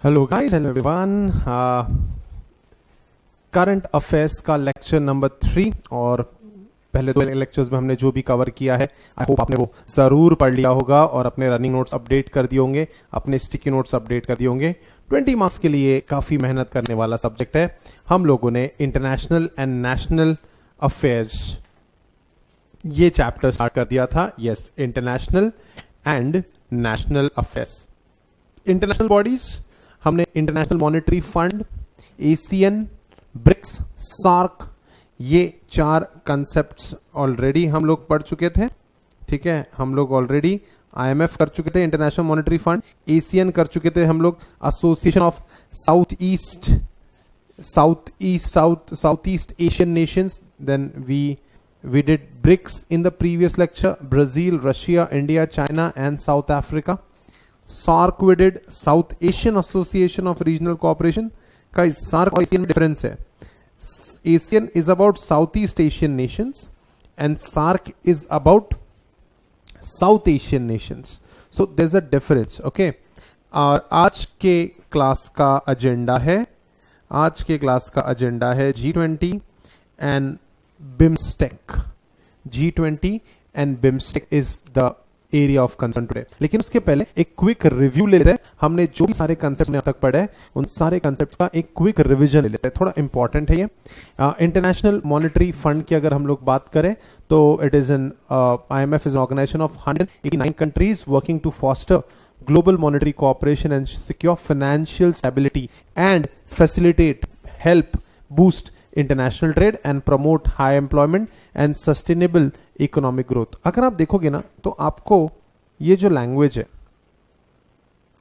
Hello guys, hello everyone. Current affairs का lecture number 3 और पहले 2 लेक्चर्स में हमने जो भी कवर किया है आई होप आपने वो जरूर पढ़ लिया होगा और अपने रनिंग नोट्स अपडेट कर दिए होंगे, अपने स्टिकी नोट्स अपडेट कर दिए होंगे। 20 मार्क्स के लिए काफी मेहनत करने वाला सब्जेक्ट है। हम लोगों ने इंटरनेशनल एंड नेशनल अफेयर्स ये चैप्टर स्टार्ट कर दिया था। Yes, international and national affairs. International bodies हमने international monetary fund, ASEAN, BRICS, SAARC, ये 4 कंसेप्ट्स ऑलरेडी हम लोग पढ़ चुके थे। ठीक है, हम लोग ऑलरेडी आईएमएफ कर चुके थे, इंटरनेशनल मॉनेटरी फंड, एशियन कर चुके थे हम लोग, Association of South East Asian Nations, then we did BRICS in the previous lecture, Brazil, Russia, India, China and South Africa. SAARC we did, South Asian Association of Regional Cooperation. Guys, SAARC और ASEAN में difference है. ASEAN is about Southeast Asian nations and SAARC is about South Asian nations. So there's a difference, okay? और आज के class का agenda है G20 and BIMSTEC. G20 and BIMSTEC is the area of concern today. लेकिन उसके पहले एक quick review ले लेते हैं। हमने जो भी सारे कंसेप्ट ने अब तक पढ़े उन सारे कंसेप्ट्स का एक क्विक रिवीजन ले लेते हैं, थोड़ा इंपॉर्टेंट है ये। इंटरनेशनल मॉनेटरी फंड की अगर हम लोग बात करें तो it is an IMF is an organisation of 189 countries working to foster global monetary cooperation and secure financial stability and facilitate, help, boost international trade and promote high employment and sustainable economic growth. अगर आप देखोगे ना तो आपको ये जो language है,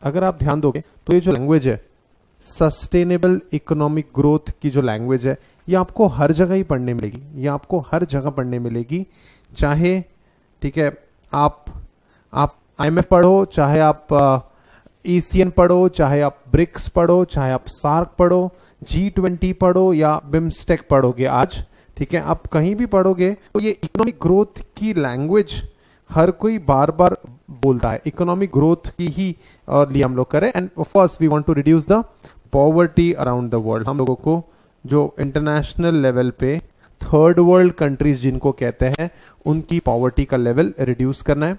अगर आप ध्यान दोगे तो ये जो लैंग्वेज है सस्टेनेबल इकोनॉमिक ग्रोथ की जो लैंग्वेज है ये आपको हर जगह ही पढ़ने मिलेगी, ये आपको हर जगह पढ़ने मिलेगी। चाहे ठीक है आप IMF पढ़ो, चाहे आप एशियन पढ़ो, चाहे आप ब्रिक्स पढ़ो, चाहे आप सार्क पढ़ो, G20 पढ़ो या बिम्स्टेक पढ़ोगे आज, ठीक है, आप कहीं भी पढ़ोगे तो ये इकोनॉमिक ग्रोथ की लैंग्वेज हर कोई बार बार बोलता है। इकोनॉमिक ग्रोथ की ही लिए हम लोग करें and of course we want to reduce the poverty around the world. हम लोगों को जो इंटरनेशनल लेवल पे थर्ड वर्ल्ड कंट्रीज जिनको कहते हैं उनकी पॉवर्टी का लेवल रिड्यूस करना है।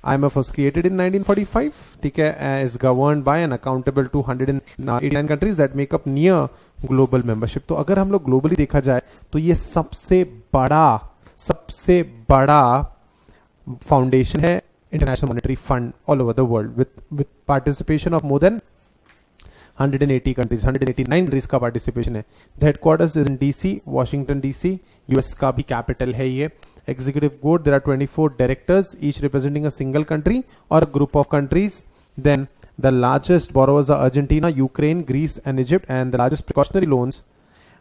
IMF was created in 1945, ठीक है, is governed by and accountable to 189 countries that make up near global membership। तो अगर हम लोग ग्लोबली देखा जाए तो ये सबसे बड़ा फाउंडेशन है international monetary fund all over the world with participation of more than 180 countries, 189 countries का पार्टिसिपेशन है। The headquarters is in DC, Washington DC, US का भी कैपिटल है ये। Executive board, there are 24 directors, each representing a single country or a group of countries. Then the largest borrowers are Argentina, Ukraine, Greece and Egypt, and the largest precautionary loans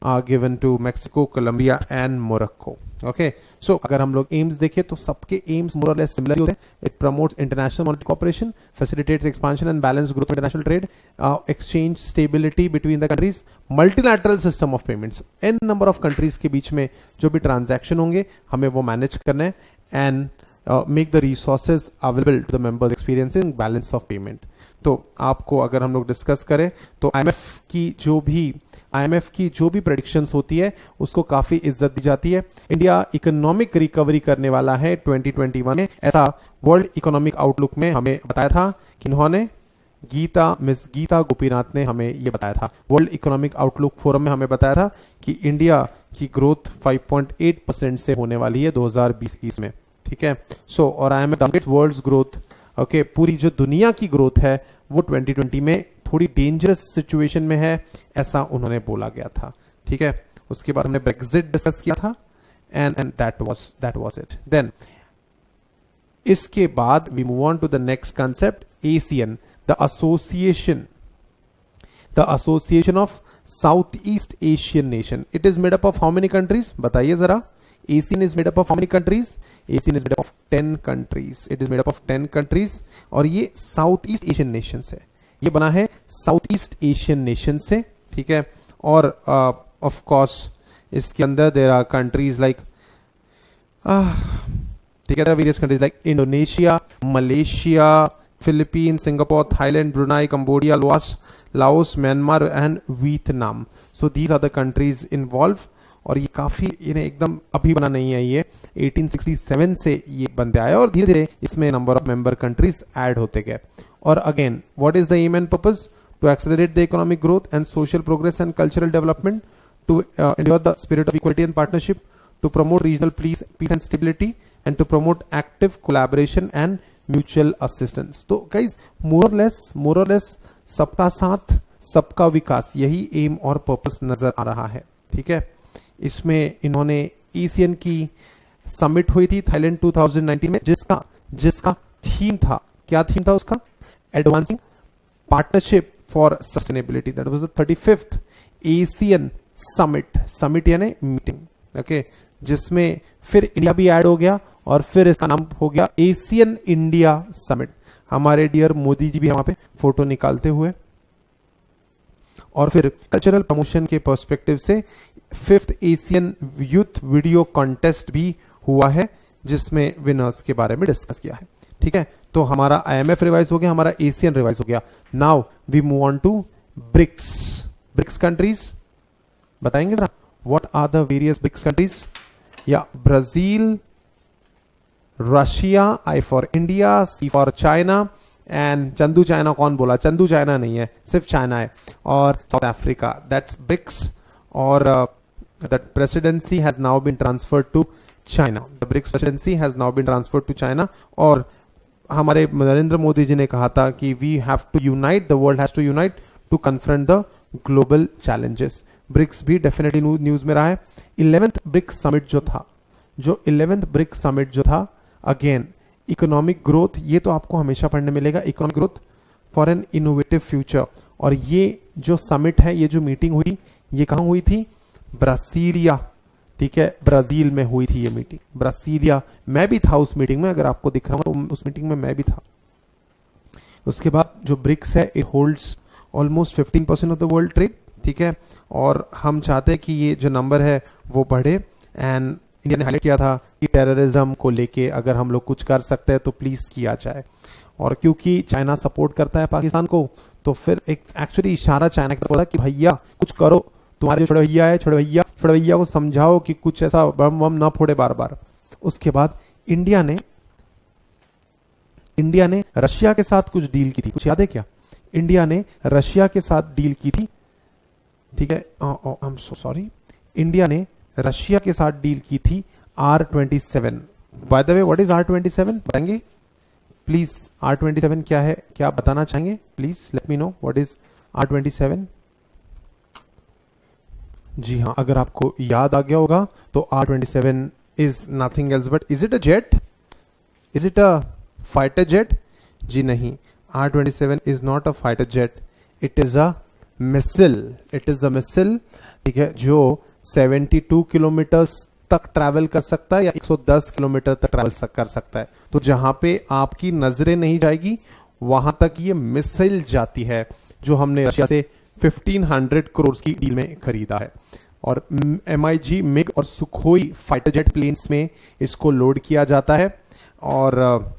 are given to Mexico, Colombia and Morocco. Okay, so अगर हम लोग AIIMS देखें तो सबके AIIMS more or less similar होते हैं। It promotes international monetary cooperation, facilitates expansion and balanced growth of international trade, exchange stability between the countries, multilateral system of payments, n number of countries के बीच में जो भी transaction होंगे हमें वो मैनेज करना है and make the resources available to the members experiencing balance of payment। तो आपको अगर हम लोग डिस्कस करें तो IMF की जो भी प्रेडिक्शंस होती है उसको काफी इज्जत दी जाती है। इंडिया इकोनॉमिक रिकवरी करने वाला है 2021 में, ऐसा वर्ल्ड इकोनॉमिक आउटलुक में हमें बताया था कि इन्होंने मिस गीता गोपीनाथ ने हमें ये बताया था। वर्ल्ड इकोनॉमिक आउटलुक फोरम में हमें बताया था कि इंडिया की ग्रोथ 5.8% से होने वाली है 2020-21 में, ठीक है। सो और IMF downgrades world's growth, okay, पूरी जो दुनिया की ग्रोथ है वो 2020 में थोड़ी डेंजरस सिचुएशन में है, ऐसा उन्होंने बोला गया था, ठीक है। उसके बाद हमने ब्रेक्जिट डिस्कस किया था and that was it. Then इसके बाद we move on to the next concept, Asian, the Association of South East Asian Nation. It is made up of how many countries, बताइए जरा। ASEAN is made up of how many countries? ASEAN is made up of 10 countries. It is made up of 10 countries और ये south East Asian nation से, ये बना है south East Asian nation से, ठीक है। और ऑफ कोर्स इसके अंदर देयर आर कंट्रीज लाइक, ठीक है, there are various countries like Indonesia, Malaysia, Philippines, Singapore, Thailand, Brunei, Cambodia, Laos, Myanmar and Vietnam. So these are the countries involve. और ये काफी इन्हें एकदम अभी बना नहीं है, ये 1867 से ये बनते आया और धीरे धीरे इसमें number of member countries add होते गए. और again what is the aim and purpose? To accelerate the economic growth and social progress and cultural development, to endure the spirit of equality and partnership, to promote regional peace and stability, and to promote active collaboration and mutual assistance. तो guys more or less सबका साथ सबका विकास, यही M और purpose नजर आ रहा है. ठीक है, इसमें इन्होंने एशियन की समिट हुई थी थाईलैंड 2019 में, जिसका थीम था, क्या थीम था उसका? Advancing partnership for sustainability. That was the 35th Asian summit यानी मीटिंग. ओके, जिसमें फिर इंडिया भी ऐड हो गया और फिर इसका नाम हो गया एशियन इंडिया समिट. हमारे डियर मोदी जी भी वहां पे फोटो निकालते हुए. और फिर कल्चरल प्रमोशन के पर्सपेक्टिव से 5th Asian youth video contest भी हुआ है, जिसमें विनर्स के बारे में डिस्कस किया है. ठीक है, तो हमारा IMF रिवाइज हो गया, हमारा एशियन रिवाइज हो गया. Now we move on to BRICS countries. बताएंगे जरा what are the various BRICS countries? या Brazil, Russia, I for India, C for China, and Chandu China कौन बोला? चंदू चाइना नहीं है, सिर्फ चाइना है. और साउथ अफ्रीका, दैट्स ब्रिक्स. और that presidency has now been transferred to China. The BRICS presidency has now been transferred to China. और हमारे नरेंद्र मोदी जी ने कहा था कि we have to unite, the world has to unite to confront the global challenges. BRICS भी definitely news में रहा है. 11th ब्रिक्स समिट जो था, अगेन इकोनॉमिक ग्रोथ, ये तो आपको हमेशा पढ़ने मिलेगा, economic growth for an innovative future. और ये जो समिट है, ये जो मीटिंग हुई, ये कहां हुई थी? ब्रासीलिया. ठीक है, ब्राजील में हुई थी ये मीटिंग, ब्रासीलिया. मैं भी था उस मीटिंग में, अगर आपको दिख रहा हो तो उस मीटिंग में मैं भी था. उसके बाद जो ब्रिक्स है, it holds almost 15% of the world trade. ठीक है, और हम चाहते हैं कि ये जो नंबर है वो बढ़े. एंड इंडिया ने हाईलाइट किया था कि टेररिज्म को लेके अगर हम लोग कुछ कर सकते हैं तो प्लीज किया जाए. और क्योंकि चाइना सपोर्ट करता है पाकिस्तान को, तो फिर एक एक्चुअली इशारा चाइना की तरफ था कि भैया कुछ करो, तुम्हारे जो छोटे भैया को समझाओ कि कुछ ऐसा बम वम ना फोड़े बार बार. उसके बाद इंडिया ने रशिया के साथ कुछ डील की थी, कुछ याद है क्या? इंडिया ने रशिया के साथ डील की थी. ठीक है, I am so sorry, India ने रशिया के साथ डील की थी R27. Bye the way, what is R27? बताएंगे प्लीज? R27 क्या है, क्या आप बताना चाहेंगे? Please let me know what is R27. जी हाँ, अगर आपको याद आ गया होगा तो R27 is nothing else but, is it a jet? Is it a fighter jet? जी नहीं, R27 is not a fighter jet, it is a missile. ठीक है, जो 72 किलोमीटर तक ट्रैवल कर सकता है या 110 किलोमीटर तक ट्रैवल कर सकता है. तो जहां पे आपकी नजरें नहीं जाएगी वहां तक ये मिसाइल जाती है, जो हमने रशिया से 1500 करोड़ की डील में खरीदा है. और MiG, मिग और सुखोई फाइटर जेट प्लेन्स में इसको लोड किया जाता है. और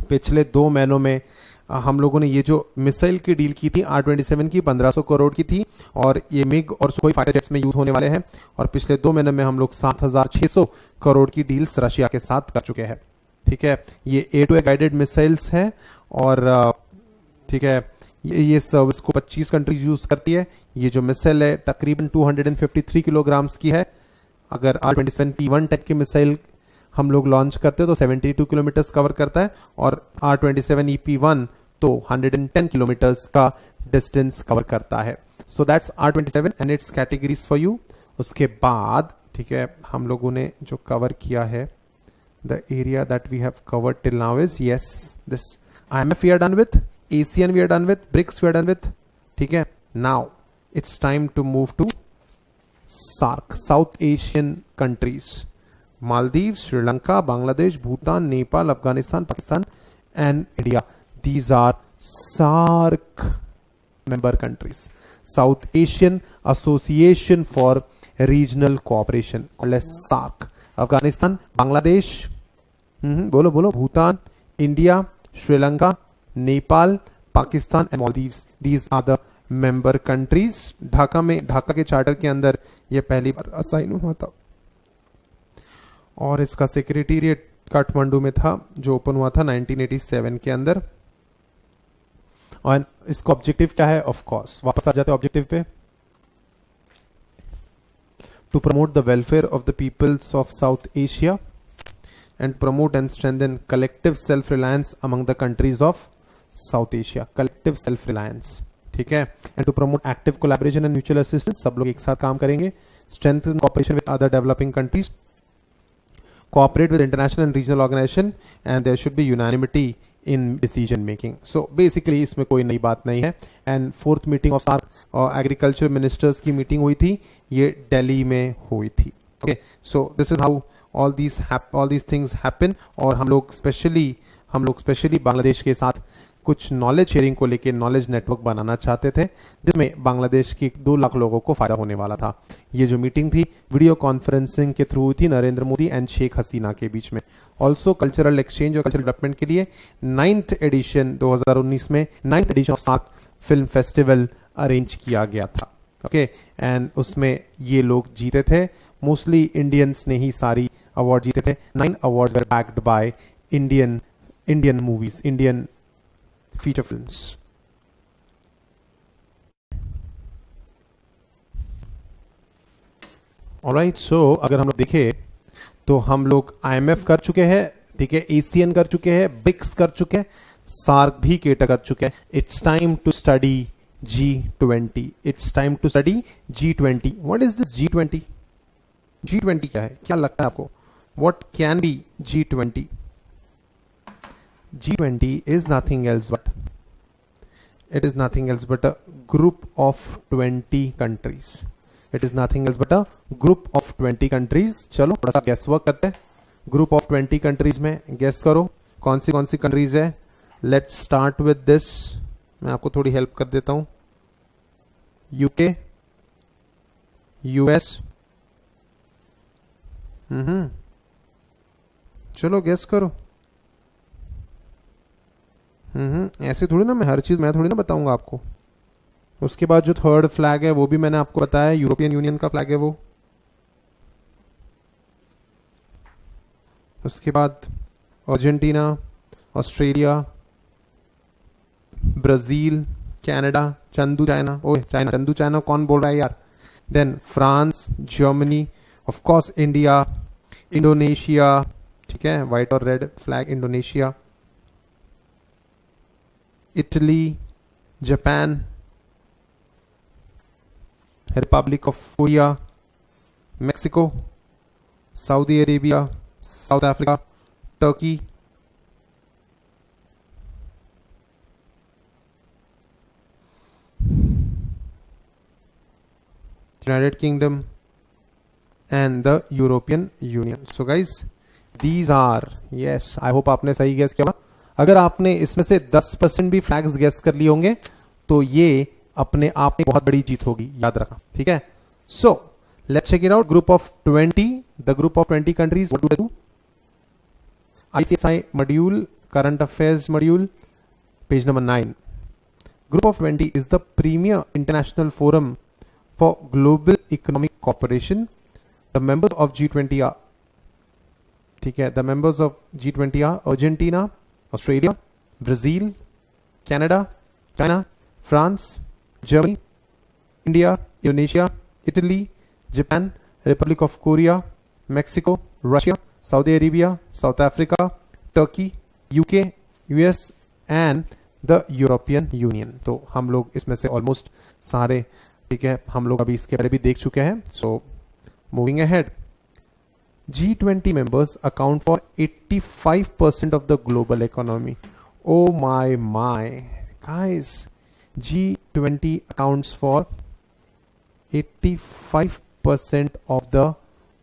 पिछले 2 महीनों में हम लोगों ने ये जो मिसाइल की डील की थी R27 की 1500 करोड़ की थी, और ये मिग और सुखोई फाइटर जेट्स में यूज होने वाले हैं. और पिछले 2 महीने में हम लोग 7600 करोड़ की डील्स रशिया के साथ कर चुके हैं. ठीक है, ये A2A गाइडेड मिसाइल्स है. और ठीक है, ये सर्विस को 25 कंट्रीज यूज करती है. ये जो मिसाइल है तकरीबन 253 किलोग्राम की है. अगर R27 P1 टाइप की मिसाइल हम लोग लॉन्च करते हैं तो 72 किलोमीटर कवर करता है, और R27 EP1 तो 110 किलोमीटर का डिस्टेंस कवर करता है. So that's R27 and it's categories for you. उसके बाद ठीक है, हम लोगों ने जो कवर किया है, the area that we have covered till now is yes this. IMF we are done with, ASEAN we are done with, BRICS we are done with. ठीक है, now it's time to move to SAARC, South Asian countries. Maldives, Sri Lanka, Bangladesh, Bhutan, Nepal, Afghanistan, Pakistan, and India. These are SAARC member countries. South Asian Association for Regional Cooperation, called as SAARC. Afghanistan, Bangladesh, बोलो, Bhutan, India, Sri Lanka, Nepal, Pakistan and Maldives, these are the member countries. Dhaka के charter के अंदर ये पहली बार assign हुआ था और इसका सेक्रेटेरिएट काठमांडू में था, जो ओपन हुआ था 1987 के अंदर। और इसका ऑब्जेक्टिव क्या है? ऑफ कोर्स वापस आ जाते हैं ऑब्जेक्टिव पे, to promote the welfare of the peoples of South Asia and promote and strengthen collective self reliance among the countries of South Asia. Collective self reliance, ठीक है। And to promote active collaboration and mutual assistance, सब लोग एक साथ काम करेंगे। Strengthen cooperation with other developing countries, cooperate with international and regional organization, and there should be unanimity in decision making. So basically इसमें कोई नई बात नहीं है। And fourth meeting of SAARC और एग्रीकल्चर मिनिस्टर्स की मीटिंग हुई थी, ये दिल्ली में हुई थी। Okay, so this is how all these things happen। और हम लोग स्पेशली बांग्लादेश के साथ कुछ नॉलेज शेयरिंग को लेके नॉलेज नेटवर्क बनाना चाहते थे, जिसमें बांग्लादेश के 2 लाख लोगों को फायदा होने वाला था। ये जो मीटिंग थी वीडियो कॉन्फ्रेंसिंग के थ्रू हुई थी नरेंद्र मोदी एंड शेख हसीना के बीच में। ऑल्सो कल्चरल एक्सचेंज और कल्चरल डेवलपमेंट के लिए 9th एडिशन 2019 में 9th edition of SAARC film festival arrange किया गया था। ओके, एंड उसमें ये लोग जीते थे, मोस्टली इंडियंस ने ही सारी अवार्ड जीते थे। 9 awards were backed by Indian movies, Indian feature films. Alright, so अगर हम लोग देखें तो हम लोग IMF कर चुके हैं, ठीक है, ASEAN कर चुके हैं, ब्रिक्स कर चुके हैं, सार्क भी केटर कर चुके हैं। It's time to study G20। It's time to study G20। What is this G20? G20 क्या है? क्या लगता है आपको? What can be G20? G20 is nothing else but a group of 20 countries. It is nothing else but a group of 20 countries। चलो थोड़ा सा guess work करते हैं। ग्रुप ऑफ 20 कंट्रीज में गेस करो कौन सी कंट्रीज है। लेट्स स्टार्ट विद दिस, मैं आपको थोड़ी हेल्प कर देता हूं। UK, US, चलो गेस करो। ऐसे थोड़ी ना, हर चीज मैं थोड़ी ना बताऊंगा आपको। उसके बाद जो थर्ड फ्लैग है वो भी मैंने आपको बताया, यूरोपियन यूनियन का फ्लैग है वो। उसके बाद Argentina, Australia, Brazil, Canada, Chandu China कौन बोल रहा है यार। Then France, Germany, of course India, Indonesia, ठीक है, व्हाइट और red flag Indonesia, Italy, Japan, Republic of Korea, Mexico, Saudi Arabia, South Africa, Turkey, United Kingdom and the European Union. So guys these are, yes, I hope आपने सही guess किया। अगर आपने इसमें से 10% भी फ्लैग्स गेस कर लिए होंगे तो ये अपने आप में बहुत बड़ी जीत होगी, याद रखना, ठीक है। So let's check it out. Group of 20, the group of 20 countries, what do they do? ICSI module, current affairs module, page number 9। Group of 20 is the premier international forum for global economic cooperation. The members of G20 are, ठीक है, the members of G20 are Argentina, Australia, Brazil, Canada, China, France, Germany, India, Indonesia, Italy, Japan, Republic of Korea, Mexico, Russia, Saudi Arabia, South Africa, Turkey, UK, US and the European union. तो हम लोग इसमें से almost सारे, ठीक है, हम लोग अभी इसके पहले भी देख चुके हैं। So moving ahead, G20 members account for 85% of the global economy. Oh my guys, G20 accounts for 85% of the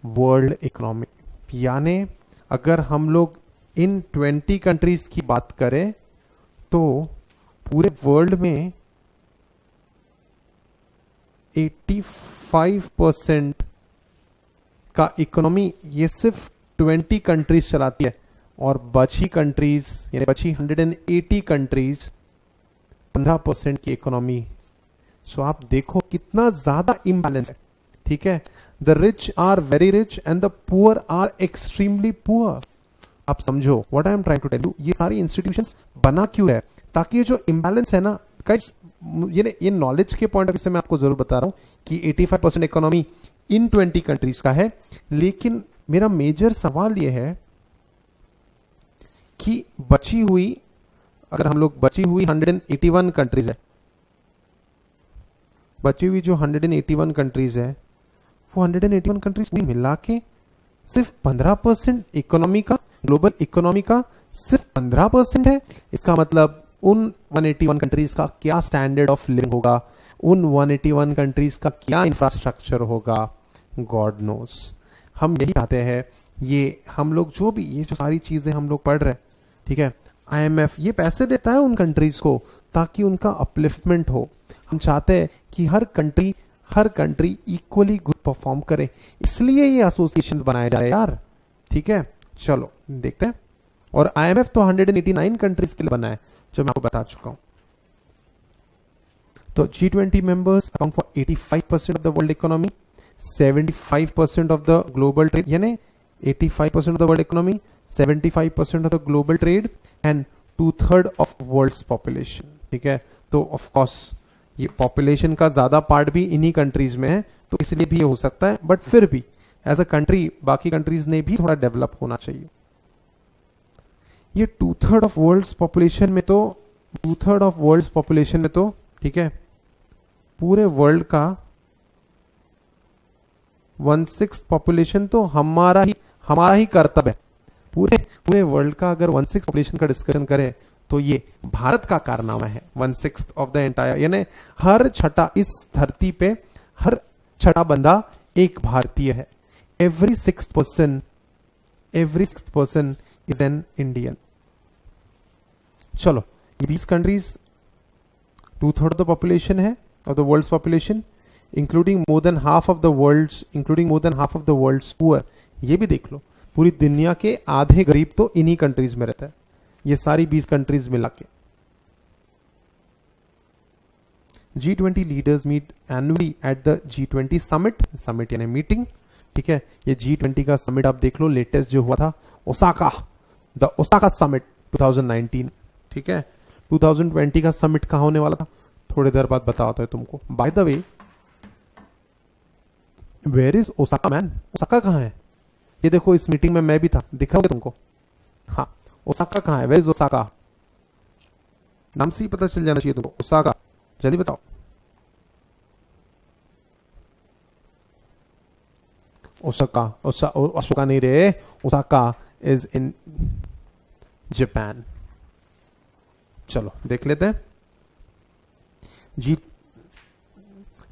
world economy। यानी अगर हम लोग इन 20 कंट्रीज की बात करें तो पूरे वर्ल्ड में 85% का इकोनॉमी ये सिर्फ 20 कंट्रीज चलाती है, और बची कंट्रीज यानी बची 180 कंट्रीज 15% की इकोनॉमी। सो आप देखो कितना ज्यादा इम्बैलेंस है, ठीक है। The rich are very rich and the poor are extremely poor. आप समझो what I am trying to tell you. ये सारी इंस्टीट्यूशंस बना क्यों है? ताकि ये जो इम्बैलेंस है ना गाइस, ये नॉलेज के पॉइंट ऑफ व्यू से मैं आपको जरूर बता रहा हूं कि 85% इकोनॉमी इन 20 कंट्रीज का है। लेकिन मेरा मेजर सवाल ये है कि बची हुई, अगर हम लोग बची हुई 181 कंट्रीज है, बची हुई जो 181 कंट्रीज है, वो 181 कंट्रीज मिला के सिर्फ 15% इकोनॉमी का, ग्लोबल इकोनॉमी का सिर्फ 15% है। इसका मतलब उन 181 कंट्रीज का क्या स्टैंडर्ड ऑफ लिविंग होगा, उन 181 कंट्रीज का क्या इंफ्रास्ट्रक्चर होगा, गॉड नोस। हम यही चाहते हैं, ये हम लोग जो भी ये जो सारी चीजें हम लोग पढ़ रहे हैं, ठीक है, IMF ये पैसे देता है उन कंट्रीज को ताकि उनका अपलिफ्टमेंट हो। हम चाहते हैं कि हर कंट्री इक्वली गुड परफॉर्म करे, इसलिए ये एसोसिएशंस बनाए जा रहे हैं यार, ठीक है। चलो देखते हैं। और IMF तो 189 कंट्रीज के लिए बना है, जो मैं आपको बता चुका हूं। तो G20 members account for 85% of the world economy, 75% of the global trade, यानी 85% of the world economy, 75% of the global trade and 2/3 of world's population, ठीक है। तो ऑफ कोर्स ये पॉपुलेशन का ज्यादा पार्ट भी इन्हीं कंट्रीज में है, तो इसलिए भी ये हो सकता है, बट फिर भी एज अ कंट्री बाकी कंट्रीज ने भी थोड़ा डेवलप होना चाहिए। ये 2/3 ऑफ वर्ल्ड्स पॉपुलेशन में तो 2/3 ऑफ वर्ल्ड्स पॉपुलेशन में तो, ठीक है, पूरे वर्ल्ड का 1/6 पॉपुलेशन तो हमारा ही कर्तव्य है। पूरे वर्ल्ड का अगर 1/6 पॉपुलेशन का डिस्कशन करें तो ये भारत का कारनामा है। 1/6 ऑफ द एंटायर, यानी हर छठा इस धरती पे हर छठा बंदा एक भारतीय है। Every sixth person is an Indian. चलो, ये 20 कंट्रीज 2/3 ऑफ द पॉपुलेशन है, of the world's population, including more than half of the world's poor. ये भी देख लो, पूरी दुनिया के आधे गरीब तो इन्हीं कंट्रीज में रहता है, ये सारी 20 कंट्रीज मिला के। G20 leaders meet annually at the G20 summit यानी मीटिंग, ठीक है। ये G20 का समिट आप देख लो, लेटेस्ट जो हुआ था द ओसाका समिट 2019, ठीक है। 2020 का समिट कहां होने वाला था, थोड़ी देर बाद बताता है तुमको। By the way, where is Osaka man? Osaka कहां है? ये देखो, इस मीटिंग में मैं भी था, दिखा होगा तुमको। हाँ, ओसाका कहां है? Where is Osaka? नाम से ही पता चल जाना चाहिए तुमको। ओसाका, जल्दी बताओ। ओसाका नहीं रे, ओसाका इज इन जापान। चलो देख लेते हैं।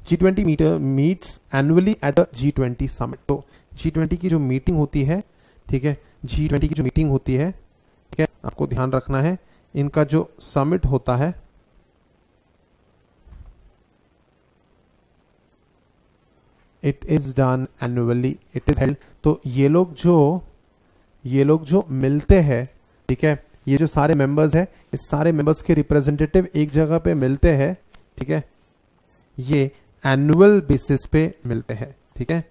G20 meets annually at the G20 summit. तो G20 की जो मीटिंग होती है, ठीक है, G20 की जो मीटिंग होती है, ठीक है, आपको ध्यान रखना है, इनका जो समिट होता है, it is done annually, it is held. तो ये लोग जो मिलते हैं, ठीक है, ये जो सारे मेंबर्स हैं, इस सारे मेंबर्स के रिप्रेजेंटेटिव एक जगह पे मिलते हैं, ठीक है, ये एनुअल बेसिस पे मिलते हैं, ठीक है।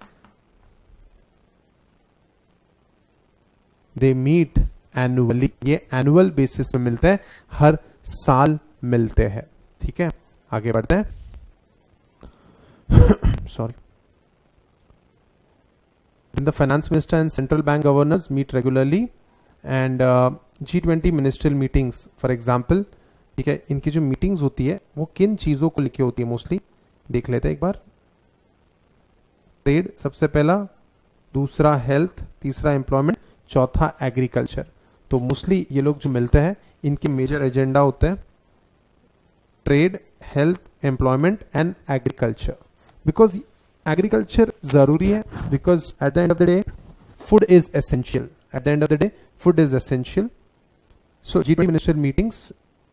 दे मीट एनुअली, ये एनुअल बेसिस पे मिलते हैं, हर साल मिलते हैं, ठीक है। आगे बढ़ते हैं। Sorry. The finance minister and central bank governors meet regularly and G20 ministerial meetings for example, ठीक है, इनकी जो मीटिंग्स होती है वो किन चीजों को लेके होती है मोस्टली, देख लेते हैं एक बार। ट्रेड सबसे पहला, दूसरा हेल्थ, तीसरा एम्प्लॉयमेंट, चौथा एग्रीकल्चर। तो मोस्टली ये लोग जो मिलते हैं, इनके मेजर एजेंडा होते हैं trade, health, employment and agriculture. Because agriculture जरूरी है, because at the end of the day food is essential, at the end of the day food is essential. So G20 ministerial meetings,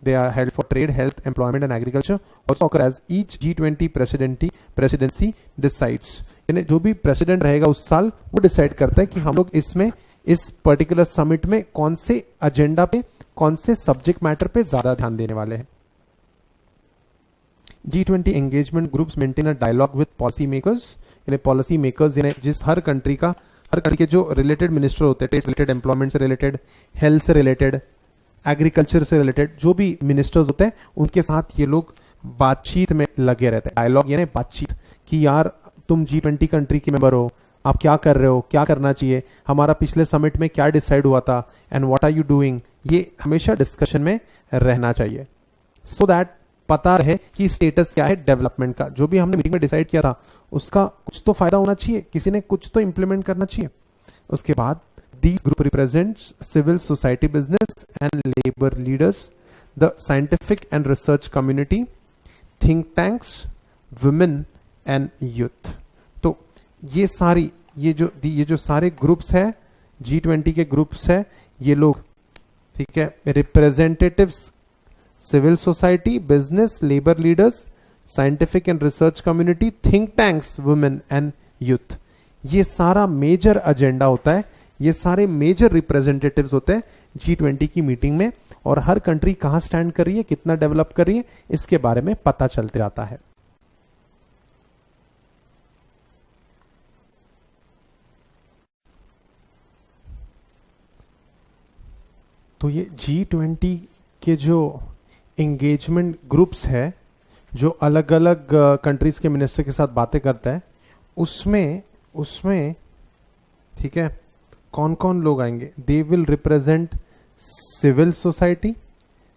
they are held for trade, health, employment and agriculture. Also occur as each G20 presidency decides. यानी जो भी president रहेगा उस साल, वो decide करता है कि हम लोग इसमें इस पर्टिकुलर समिट में कौन से एजेंडा पे, कौन से सब्जेक्ट मैटर पे ज्यादा ध्यान देने वाले हैं। G20 engagement groups maintain a dialogue with policy makers, यानी policy makers यानी जिस हर कंट्री के जो रिलेटेड मिनिस्टर होते हैं, ट्रेड रिलेटेड, एम्प्लॉयमेंट से रिलेटेड, हेल्थ से रिलेटेड, एग्रीकल्चर से रिलेटेड, जो भी मिनिस्टर्स होते हैं उनके साथ ये लोग बातचीत में लगे रहते हैं। डायलॉग यानी बातचीत कि यार तुम G20 कंट्री के मेंबर हो, आप क्या कर रहे हो, क्या करना चाहिए, हमारा पिछले समिट में क्या डिसाइड हुआ था, and what are you doing. ये हमेशा डिस्कशन में रहना चाहिए सो दैट पता रहे कि स्टेटस क्या है डेवलपमेंट का। जो भी हमने मीटिंग में डिसाइड किया था उसका कुछ तो फायदा होना चाहिए, किसी ने कुछ तो इंप्लीमेंट करना चाहिए। उसके बाद these group represents civil society, business and labour leaders, the scientific and research community, think tanks, women and youth. तो ये जो सारे ग्रुप्स है, G20 के ग्रुप्स है, ये लोग, ठीक है, representatives civil society, business, labour leaders, scientific and research community, think tanks, women and youth, ये सारा मेजर एजेंडा होता है, ये सारे मेजर रिप्रेजेंटेटिव्स होते हैं G20 की मीटिंग में, और हर कंट्री कहां स्टैंड कर रही है, कितना डेवलप कर रही है, इसके बारे में पता चलते जाता है। तो ये G20 के जो एंगेजमेंट ग्रुप्स है, जो अलग अलग कंट्रीज के मिनिस्टर के साथ बातें करता है, उसमें ठीक है कौन कौन लोग आएंगे। They will represent civil society,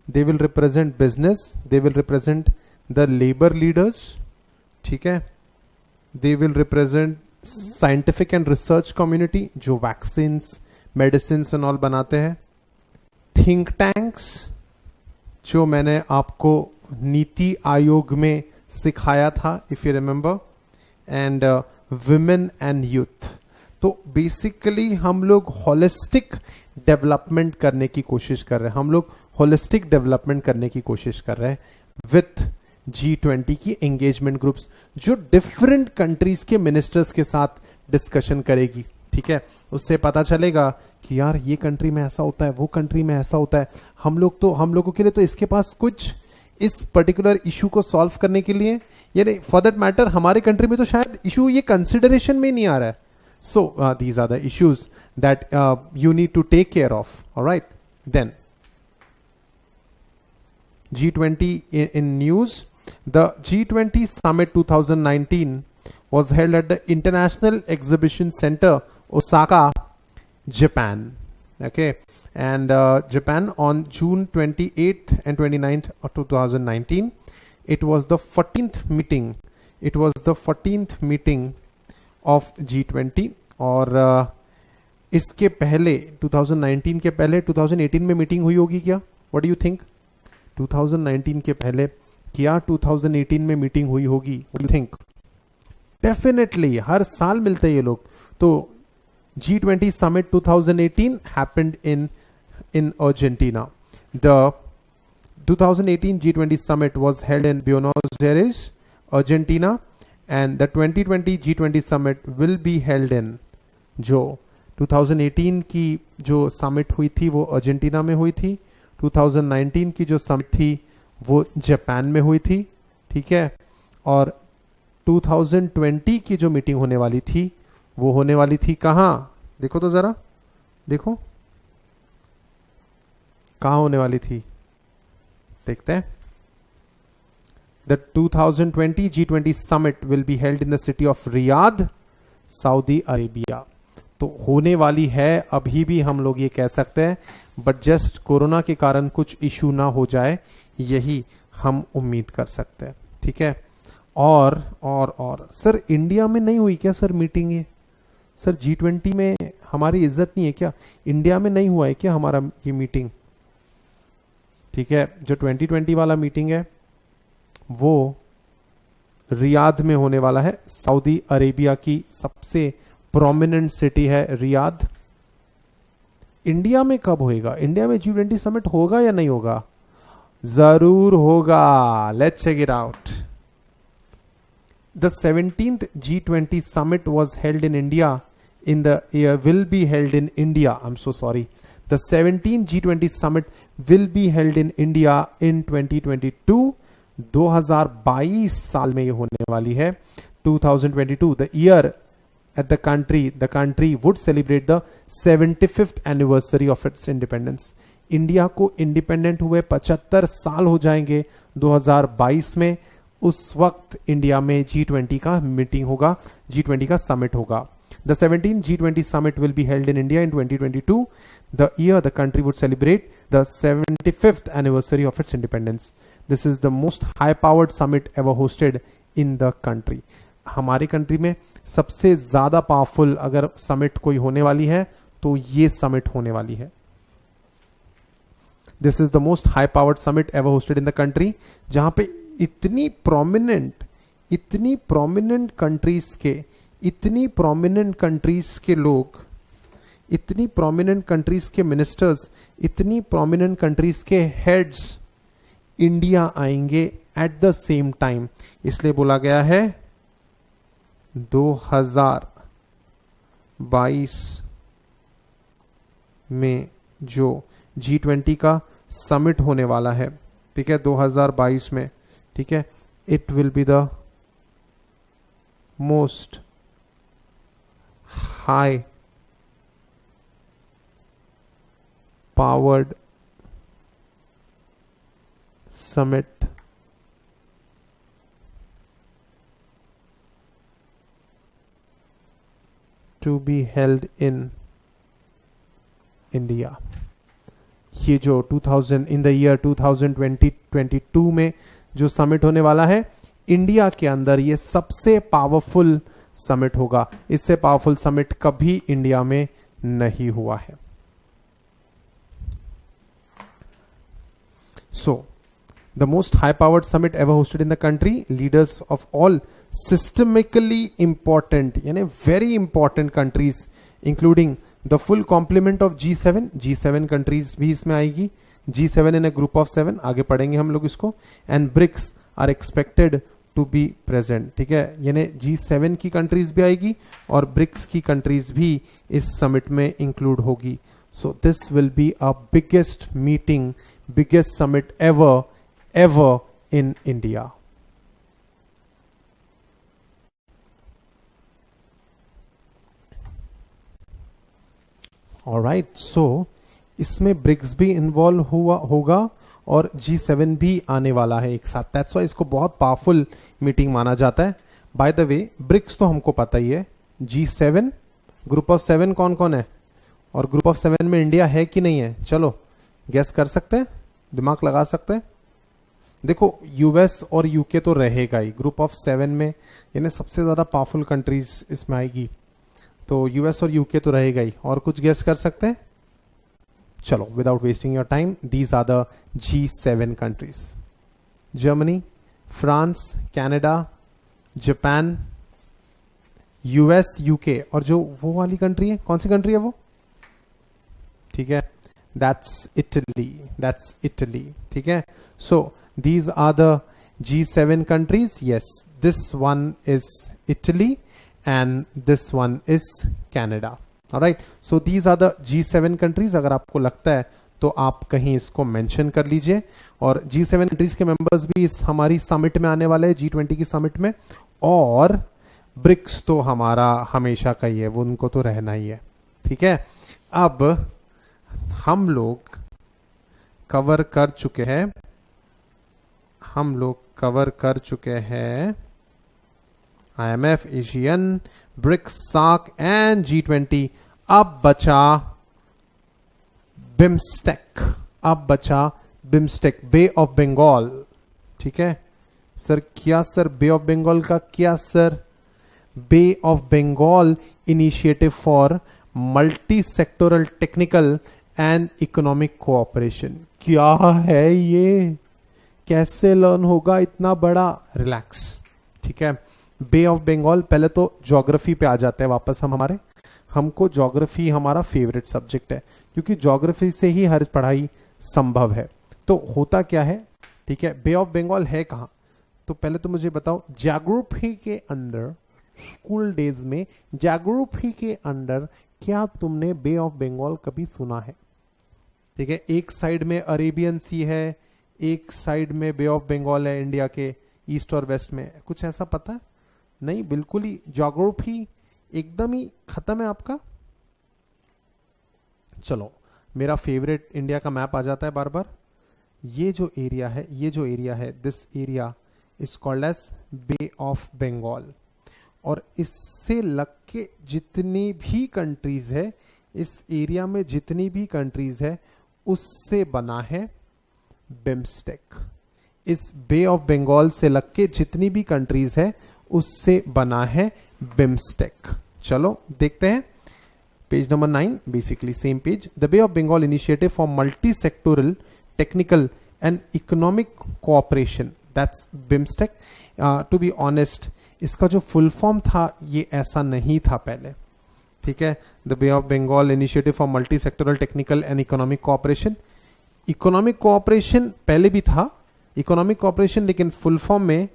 they will represent business, they will represent the labour leaders, ठीक है, they will represent scientific and research community जो वैक्सीन, मेडिसिन एंड ऑल बनाते हैं, थिंक टैंक्स जो मैंने आपको नीति आयोग में सिखाया था, if you remember, and women and youth. तो बेसिकली हम लोग होलिस्टिक डेवलपमेंट करने की कोशिश कर रहे हैं, हम लोग होलिस्टिक डेवलपमेंट करने की कोशिश कर रहे हैं विथ G20 की एंगेजमेंट ग्रुप्स, जो डिफरेंट कंट्रीज के मिनिस्टर्स के साथ डिस्कशन करेगी, ठीक है। उससे पता चलेगा कि यार ये कंट्री में ऐसा होता है, वो कंट्री में ऐसा होता है, हम लोगों के लिए तो इसके पास कुछ इस पर्टिकुलर इशू को सॉल्व करने के लिए, यानी फॉर दैट मैटर हमारे कंट्री में तो शायद इशू ये कंसिडरेशन में नहीं आ रहा है। So these are the issues that you need to take care of, alright. Then G20 in news, the G20 Summit 2019 was held at the International Exhibition Center, Osaka, Japan. Okay, and Japan on June 28th and 29th of 2019. It was the 14th meeting. It was the 14th meeting of G20. और इसके पहले 2019 के पहले 2018 में meeting हुई होगी क्या? What do you think? 2019 के पहले क्या 2018 में मीटिंग हुई होगी? What do you think? Definitely हर साल मिलते हैं ये लोग। तो G20 Summit 2018 happened in Argentina. The 2018 G20 Summit was held in Buenos Aires, Argentina, and the 2020 G20 Summit will be held in, जो 2018 की जो समिट हुई थी वो अर्जेंटीना में हुई थी, 2019 की जो समिट थी वो जापान में हुई थी, ठीक है, और 2020 की जो मीटिंग होने वाली थी वो होने वाली थी कहां? देखो तो जरा, देखो कहां होने वाली थी, देखते हैं। The 2020 G20 Summit will be held in the city of Riyadh, Saudi Arabia. तो होने वाली है, अभी भी हम लोग ये कह सकते हैं, बट जस्ट कोरोना के कारण कुछ इशू ना हो जाए, यही हम उम्मीद कर सकते हैं, ठीक है। और सर इंडिया में नहीं हुई क्या सर मीटिंग? ये सर G20 में हमारी इज्जत नहीं है क्या? इंडिया में नहीं हुआ है क्या हमारा ये मीटिंग? ठीक है, जो 2020 वाला मीटिंग है वो रियाद में होने वाला है। सऊदी अरेबिया की सबसे प्रोमिनेंट सिटी है रियाद। इंडिया में कब होएगा? इंडिया में G20 समिट होगा या नहीं होगा? जरूर होगा। Let's check it out. The 17th G20 summit was held in India in the year will be held in India. I'm so sorry. The 17th G20 summit will be held in India in 2022. 2022 साल में ये होने वाली है। 2022 the year at the country would celebrate the 75th anniversary of its independence। India को independent हुए 75 साल हो जाएंगे 2022 में। उस वक्त इंडिया में G20 का मीटिंग होगा, G20 का समिट होगा। The 17th G20 summit will be held in India in 2022, the year the country would celebrate the 75th anniversary of its independence। This is the most high-powered summit ever hosted in the country। हमारी country में सबसे ज्यादा powerful अगर summit कोई होने वाली है तो ये समिट होने वाली है। This is the most high powered summit ever hosted in the country, जहां पे इतनी प्रोमिनेंट कंट्रीज के लोग, इतनी प्रोमिनेंट कंट्रीज के मिनिस्टर्स, इतनी प्रोमिनेंट कंट्रीज के हेड्स इंडिया आएंगे एट द सेम टाइम। इसलिए बोला गया है 2022 में जो G20 का समिट होने वाला है, ठीक है, 2022 में, ठीक है, it will be the most high powered summit to be held in India। ये जो 2000 in the year 2022 में जो समिट होने वाला है इंडिया के अंदर, ये सबसे पावरफुल समिट होगा। इससे पावरफुल समिट कभी इंडिया में नहीं हुआ है। सो the most high-powered summit ever hosted in the country, leaders of all systemically important, यानी very important countries, including the full complement of G7 countries भी इसमें आएगी, G7 in a group of 7, आगे पढ़ेंगे हम लोग इसको, and BRICS are expected to be present, ठीक है, यानी G7 की कंट्रीज भी आएगी और ब्रिक्स की कंट्रीज भी इस समिट में इंक्लूड होगी। So this will be a biggest meeting, biggest summit ever in India। Alright, so इसमें ब्रिक्स भी इन्वॉल्व होगा और G7 भी आने वाला है एक साथ। That's why इसको बहुत पावरफुल मीटिंग माना जाता है। बाय द वे, ब्रिक्स तो हमको पता ही है, G7 ग्रुप ऑफ 7 कौन कौन है, और ग्रुप ऑफ 7 में इंडिया है कि नहीं है? चलो गेस कर सकते हैं, दिमाग लगा सकते हैं। देखो यूएस और यूके तो रहेगा ही ग्रुप ऑफ 7 में, यानी सबसे ज्यादा पावरफुल कंट्रीज इसमें आएगी, तो यूएस और यूके तो रहेगा ही। और कुछ गेस कर सकते हैं? चलो without wasting your time, these are the G7 countries, Germany, France, Canada, Japan, US, UK, और जो वो वाली कंट्री है, कौन सी कंट्री है वो? ठीक है, दैट्स इटली, ठीक है। सो these are the G7 countries। Yes, this one is Italy and this one is Canada। Alright, so these are the G7 countries। अगर आपको लगता है तो आप कहीं इसको मेंशन कर लीजिए। और G7 कंट्रीज के मेंबर्स भी इस हमारी समिट में आने वाले हैं, G20 की समिट में। और ब्रिक्स तो हमारा हमेशा का ही है, वो उनको तो रहना ही है, ठीक है। अब हम लोग कवर कर चुके हैं IMF, Asian, BRICS, SAARC and G20। अब बचा बिम्स्टेक, बे ऑफ बंगाल, ठीक है सर। क्या सर बे ऑफ बंगाल का क्या sir? Bay of Bengal initiative for multi sectoral technical and economic cooperation. क्या है ये? कैसे लर्न होगा इतना बड़ा? रिलैक्स, ठीक है। बे ऑफ बंगाल, पहले तो ज्योग्राफी पे आ जाते हैं वापस हमको ज्योग्राफी हमारा फेवरेट सब्जेक्ट है, क्योंकि ज्योग्राफी से ही हर पढ़ाई संभव है। तो होता क्या है, ठीक है, बे ऑफ बंगाल है कहां? तो पहले तो मुझे बताओ, ज्योग्राफी के अंदर स्कूल डेज में ज्योग्राफी के अंदर क्या तुमने बे ऑफ बंगाल कभी सुना है? ठीक है, एक साइड में अरेबियन सी है, एक साइड में बे ऑफ बंगाल है इंडिया के ईस्ट और वेस्ट में, कुछ ऐसा पता है? नहीं, बिल्कुल ही ज्योग्राफी एकदम ही खत्म है आपका। चलो, मेरा फेवरेट इंडिया का मैप आ जाता है बार बार। ये जो एरिया है this area is called as bay of Bengal, और इससे लग के जितनी भी कंट्रीज है, इस एरिया में जितनी भी कंट्रीज है, उससे बना है बिम्स्टेक। इस बे ऑफ बंगाल से लग के जितनी भी कंट्रीज है, उससे बना है बिम्स्टेक। चलो देखते हैं page number 9, basically same page. The bay of Bengal initiative for multi sectoral technical and economic cooperation, that's BIMSTEC. To be honest, इसका जो फुल फॉर्म था ये ऐसा नहीं था पहले, ठीक है। The bay of Bengal initiative for multi sectoral technical and economic cooperation, economic cooperation पहले भी था, इकोनॉमिक कोऑपरेशन, लेकिन फुल फॉर्म में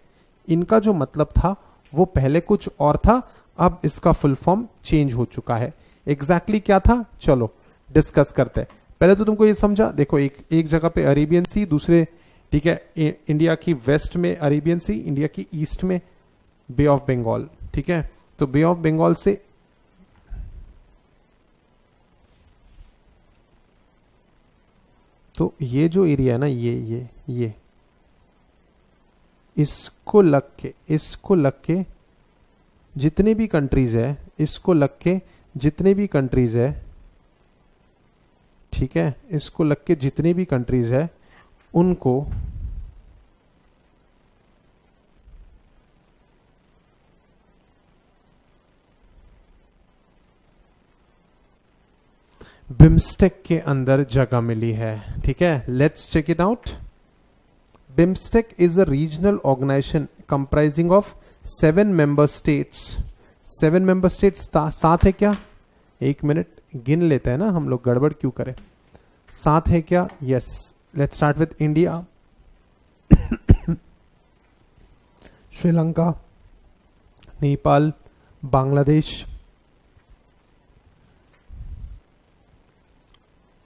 इनका जो मतलब था वो पहले कुछ और था, अब इसका फुल फॉर्म चेंज हो चुका है। एग्जैक्टली क्या था, चलो डिस्कस करते हैं। पहले तो तुमको ये समझा, देखो एक जगह पे अरेबियन सी, दूसरे, ठीक है, इंडिया की वेस्ट में अरेबियन सी, इंडिया की ईस्ट में बे ऑफ बंगाल, ठीक है। तो बे ऑफ बंगाल से तो ये जो एरिया है ना, ये इसको लग के जितने भी कंट्रीज है, इसको लग के जितने भी कंट्रीज है, ठीक है, इसको लग के जितने भी कंट्रीज है, उनको बिम्स्टेक के अंदर जगह मिली है, ठीक है। Let's check it out. BIMSTEC is a regional organization comprising of 7 member states. 7 member states साथ है क्या? एक मिनट गिन लेते हैं ना हम लोग, गड़बड़ क्यों करें। साथ है क्या? Yes. Let's start with India, Sri Lanka, Nepal, Bangladesh,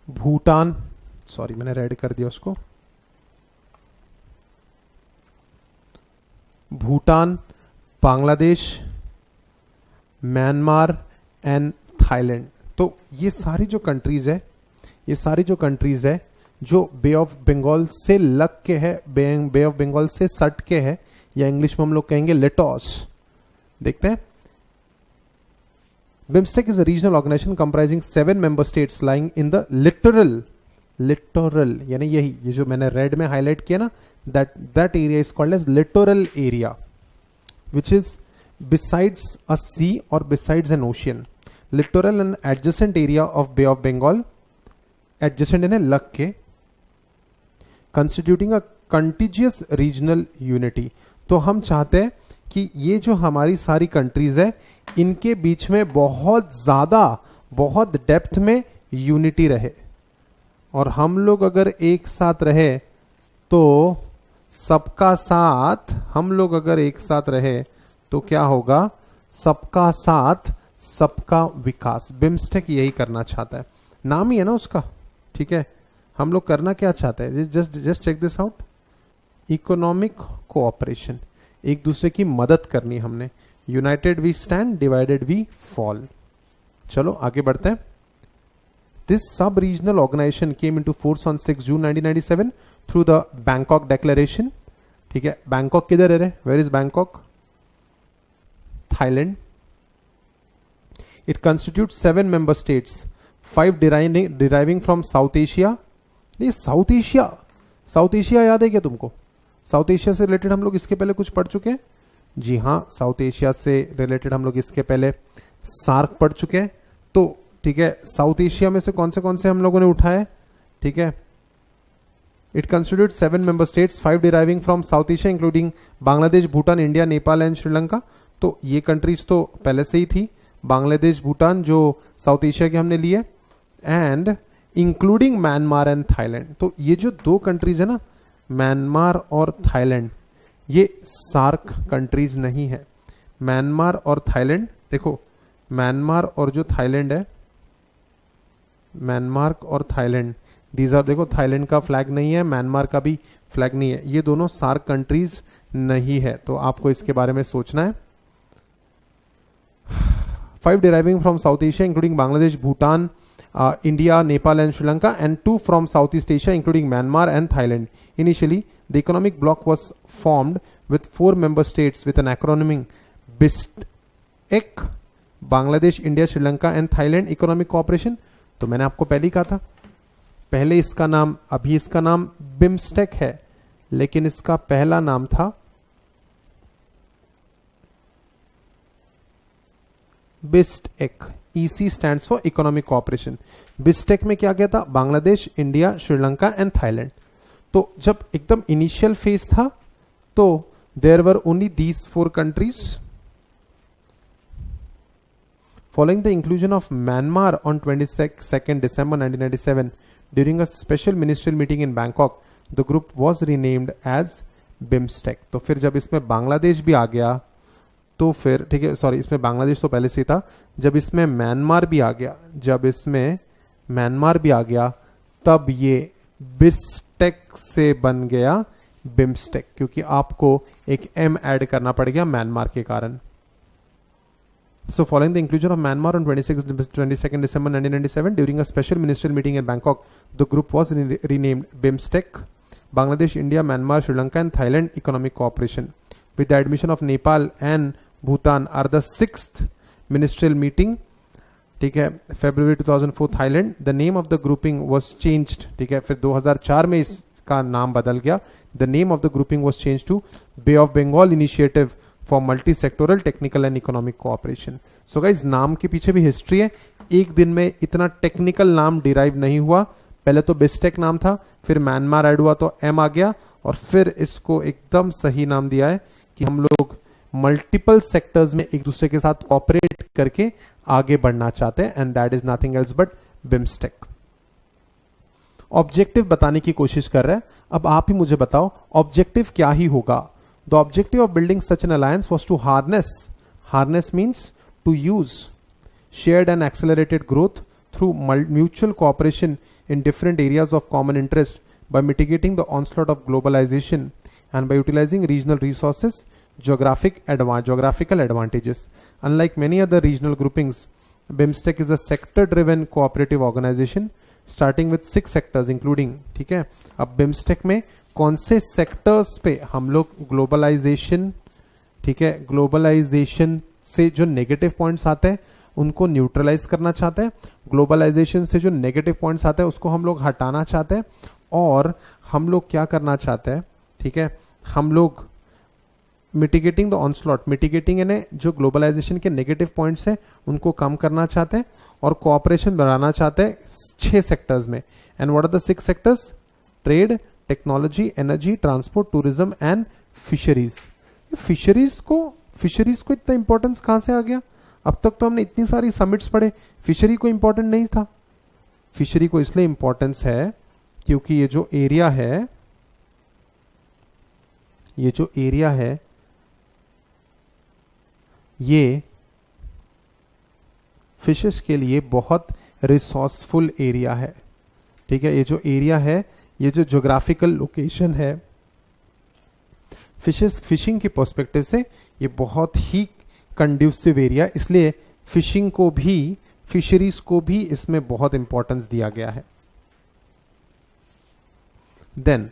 Bhutan, sorry मैंने रेड कर दिया उसको, Bhutan, Bangladesh, Myanmar and Thailand. तो ये सारी जो कंट्रीज है, जो बे ऑफ बंगाल से लग के है, बे ऑफ बंगाल से सट के है, या इंग्लिश में हम लोग कहेंगे लिटॉस। देखते हैं, BIMSTEC is a regional organization comprising 7 member states lying in the littoral, यानी ये जो मैंने रेड में हाईलाइट किया ना, that area is called as littoral area, which is besides a sea or besides an ocean. Littoral and adjacent area of Bay of Bengal, adjacent in a लग के, constituting a contiguous regional unity. तो हम चाहते हैं कि ये जो हमारी सारी कंट्रीज है, इनके बीच में बहुत डेप्थ में यूनिटी रहे, और हम लोग अगर एक साथ रहे तो सबका साथ, हम लोग अगर एक साथ रहे तो क्या होगा? सबका साथ सबका विकास। बिम्स्टेक यही करना चाहता है, नाम ही है ना उसका, ठीक है। हम लोग करना क्या चाहते हैं? Just check this out, economic cooperation, एक दूसरे की मदद करनी हमने। United we stand, divided we fall. चलो आगे बढ़ते हैं। This sub-regional organization came into force on 6 June 1997 through the Bangkok Declaration. ठीक है, बैंकॉक किधर है रे? Where is Bangkok? Thailand. It constitutes 7 member states, 5 deriving from South Asia. ये साउथ एशिया याद है क्या तुमको? साउथ एशिया से रिलेटेड हम लोग इसके पहले कुछ पढ़ चुके हैं। जी हाँ, साउथ एशिया से रिलेटेड हम लोग इसके पहले सार्क पढ़ चुके हैं। तो ठीक है, साउथ एशिया में से कौन से हम लोगों ने उठाए? ठीक है, it constitute 7 member states, 5 deriving from south Asia including Bangladesh, Bhutan, India, Nepal and Sri Lanka. तो ये कंट्रीज तो पहले से ही थी, बांग्लादेश, भूटान जो साउथ एशिया के हमने लिए, and including Myanmar and Thailand. तो ये जो 2 कंट्रीज है ना, म्यांमार और थाईलैंड, ये सार्क कंट्रीज नहीं है। म्यांमार और थाईलैंड, देखो म्यांमार और जो थाईलैंड है, म्यांमार और थाईलैंड, दीज आर, देखो थाईलैंड का फ्लैग नहीं है, म्यांमार का भी फ्लैग नहीं है, ये दोनों सार्क कंट्रीज नहीं है, तो आपको इसके बारे में सोचना है। 5 deriving from South Asia including Bangladesh, Bhutan, India, Nepal and Sri Lanka, and 2 from Southeast Asia including Myanmar and Thailand. Initially, the economic bloc was formed with 4 member states with an acronym BISTEC, Bangladesh, India, Sri Lanka and Thailand Economic Cooperation. तो मैंने आपको पहले ही कहा था, पहले इसका नाम, अभी इसका नाम बिम्स्टेक है, लेकिन इसका पहला नाम था BISTEC. EC stands for economic cooperation. BISTEC में क्या गया था? Bangladesh, India, Sri Lanka and Thailand. तो जब एकदम इनिशियल फेज था तो there were only these 4 countries. Following the inclusion of Myanmar on 22nd December 1997 during a special ministerial meeting in Bangkok, the group was renamed as BIMSTEC. तो फिर जब इसमें बांग्लादेश भी आ गया तो फिर ठीक है, सॉरी, इसमें बांग्लादेश तो पहले से था, जब इसमें म्यांमार भी आ गया, जब इसमें म्यांमार भी आ गया तब ये बिस्टेक से बन गया बिम्स्टेक, क्योंकि आपको एक एम ऐड करना पड़ गया म्यांमार के कारण। So following the inclusion of Myanmar on 22nd December 1997 during a special ministerial meeting in Bangkok, the group was renamed BIMSTEC, Bangladesh, India, Myanmar, Sri Lanka and Thailand Economic Cooperation. With the admission of Nepal and Bhutan are the 6th ministerial meeting, ठीक है, February 2004 Thailand. The name of the grouping was changed, ठीक है, फिर 2004 में इसका नाम बदल गया. The name of the grouping was changed to Bay of Bengal Initiative for multi-sectoral technical and economic cooperation. So guys, नाम के पीछे भी हिस्ट्री है. एक दिन में इतना टेक्निकल नाम डिराइव नहीं हुआ. पहले तो बिस्टेक नाम था, फिर म्यांमार ऐड हुआ तो एम आ गया, और फिर इसको एकदम सही नाम दिया है कि हम लोग मल्टीपल सेक्टर्स में एक दूसरे के साथ ऑपरेट करके आगे बढ़ना चाहते हैं, and that is nothing else but BIMSTEC. Objective बताने की कोशिश कर रहा है. अब आप ही मुझे बताओ ऑब्जेक्टिव क्या ही होगा. The objective of building such an alliance was to harness means to use shared and accelerated growth through mutual cooperation in different areas of common interest by mitigating the onslaught of globalization and by utilizing regional resources, geographical advantages. Unlike many other regional groupings, BIMSTEC is a sector-driven cooperative organization starting with 6 sectors including, ठीक है. अब BIMSTEC में कौन से sectors पे हम लोग globalisation, ठीक है, ग्लोबलाइजेशन से जो नेगेटिव पॉइंट्स आते हैं उनको न्यूट्रलाइज करना चाहते हैं, ग्लोबलाइजेशन से जो नेगेटिव पॉइंट्स आते हैं उसको हम लोग हटाना चाहते हैं, और हम लोग क्या करना चाहते हैं, ठीक है, हम लोग मिटिगेटिंग द ऑनस्लॉट, मिटिगेटिंग यानी जो ग्लोबलाइजेशन के नेगेटिव पॉइंट्स हैं उनको कम करना चाहते हैं, और कोऑपरेशन बढ़ाना चाहते हैं 6 सेक्टर्स में. And what are the 6 sectors? Trade, technology, energy, transport, tourism and fisheries. Fisheries को इतना इंपॉर्टेंस कहां से आ गया? अब तक तो हमने इतनी सारी समिट्स पढ़े, फिशरी को इंपॉर्टेंट नहीं था. फिशरी को इसलिए इंपॉर्टेंस है क्योंकि ये जो एरिया है ये फिशेस के लिए बहुत रिसोर्सफुल एरिया है. ठीक है, ये जो एरिया है, ये जो ज्योग्राफिकल लोकेशन है, फिशिंग के पर्सपेक्टिव से ये बहुत ही कंड्यूसिव एरिया, इसलिए फिशिंग को भी, फिशरीज को भी इसमें बहुत इंपॉर्टेंस दिया गया है. Then